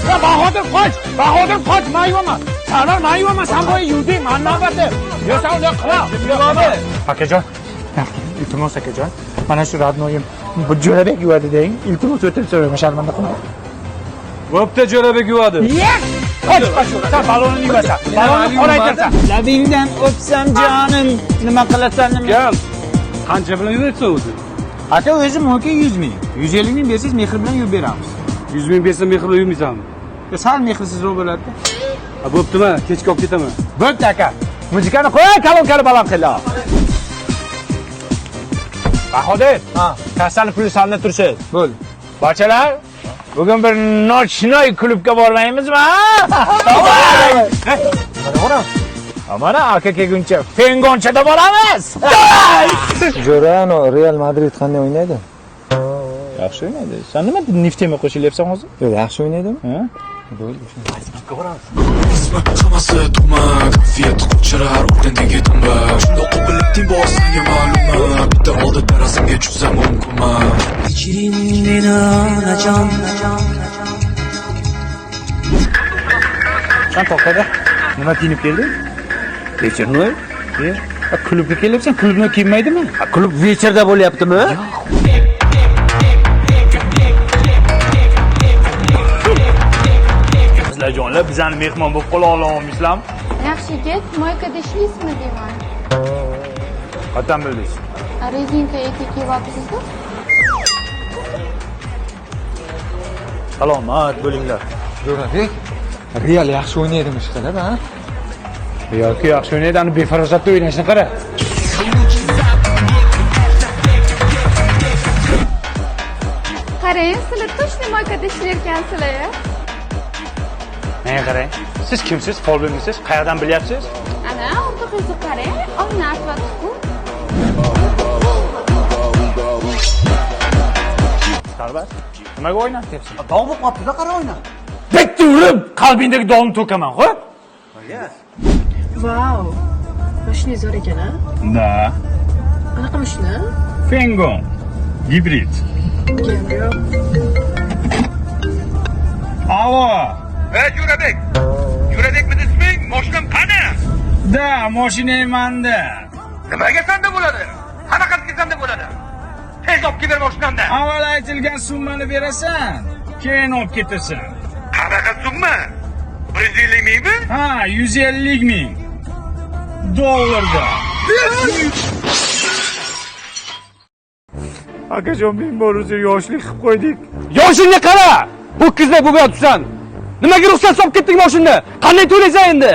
Ya Bahodir qoch, mayvama. Salar mayvama, sen boya yurding, men navbatda. Yo, sen uni qila. Akajon. Iltimos akajon. Mana shu radnoyim bu Jo'rabek yuvadi deng. Iltimos o'tirib so'rayman, sharmanda qilmang. Bo'pti, Jo'rabek yuvadi. Qoch, sen balonni yuvasan. Balonni qoraytirsan. Labingdan o'psam jonim, nima qilasan nima? Gel. Qancha bilan yuvaysan o'zi? Aka o'zi mumkin 100 ming. 150 ming bersangiz mehr bilan yuvib beramiz. 100 ming bersa mehr bilan yuvmaysanmi? Sal mehrsizroq bo'ladi-da. Bo'ptimi? Kechga olib ketaman. Bo'pti aka. Muzikani qo'y, kalon baland qila. Bahodir. Ha, kasal puli sanda tursiz. Bo'l. Barchalar, bugun bir nochnoy klubga bormaymizmi? Mana aka kelguncha Fengonchada boramiz. Jo'rano Real Madrid qanday o'ynaydi? Yaxshi o'ynaydi. Sen nima Neftema qo'shilyapsan hozir? Yo'q, yaxshi o'ynaydimi? Ha? Bo'ldi. Qilmasi tumak Fiat qo'chirar o'rnidagi dumba Shunda qo'pilibding bor senga ma'lumma Bitta oldi darasimga chiqsam mumkinma Kechiring meni onajon Sen to'xtada. Nima kiyinib kelding? Kechirnoy? Klubga kelyapsan, klubni kiymaydimi? Klub večerda bo'lyaptimi? Jonlar bizani mehmon bo'lib qola olamisizlarmi? Yaxshi yigit, moykada ishlaysizmi deyman. Qatdan bildingiz? Rezinka etik kiyyapsizmi? Salomat bo'linglar. Jo'rabek Real yaxshi o'ynaydimi ishqilib, ha? Yoki yaxshi o'ynaydi, ani befarosatda o'ynashni qara. Qarang, sizlar точно moykada ishlayotgansizlar. Menga qarang. Siz kimsiz? Folbimisiz? Qayerdan bilyapsiz? Ana, o'rtog'ingizni qarang. Oyna artib Sarbar. Nimaga o'ynatyapsan? Dog' bo'lib qopti-da, qara o'yna. Bitta urib, qalbingdagi dog'ni to'kaman, xo'p? Vau. Mashina zo'r ekan-a? Da. Qanaqa mashina? Fengon. Hibrid. Alo. Jo'rabek. Jo'rabekmi isming? Mashinam qani? Da, mashinam menda. Nimaga senda bo'ladi? Qanaqasiga senda bo'ladi? Tez olib kelar mashinamni. Avval aytilgan summani berasan, keyin olib ketasan. Qanaqa summa? 150 mingmi? Ha, 150 ming dollarda. Akajon, men boruzga yoshlik qilib qo'ydik. Yoshingga qara! Ho'kizday bo'lib yotibsan. Nimaga ruxsat solib ketding mashinani? Qanday to'laysan endi?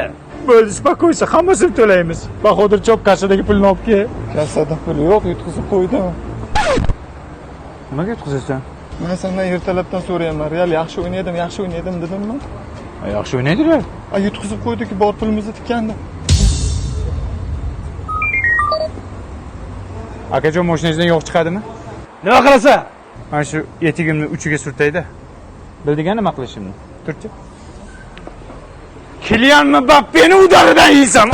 Bo'ldi, spokойся, hammasini to'laymiz. Bahodir chop kassadagi pulni olib kel. Kassada pul yo'q, yutqizib qo'ydim. Nimaga yutqizasan? Men sendan ertalabdan so'rayapman. Real yaxshi o'ynaydim dedimmi? Yaxshi o'ynaydilar. Yutqizib qo'ydik, bor pulimizni tikkandi. Akajon, mashinangizdan yog' chiqadimi? Nima qilasan? Mana shu etigimni uchiga surtayda. Bilding nima qilishimni? Turchi. Kylian Mbappe'ni udaridan yeysan.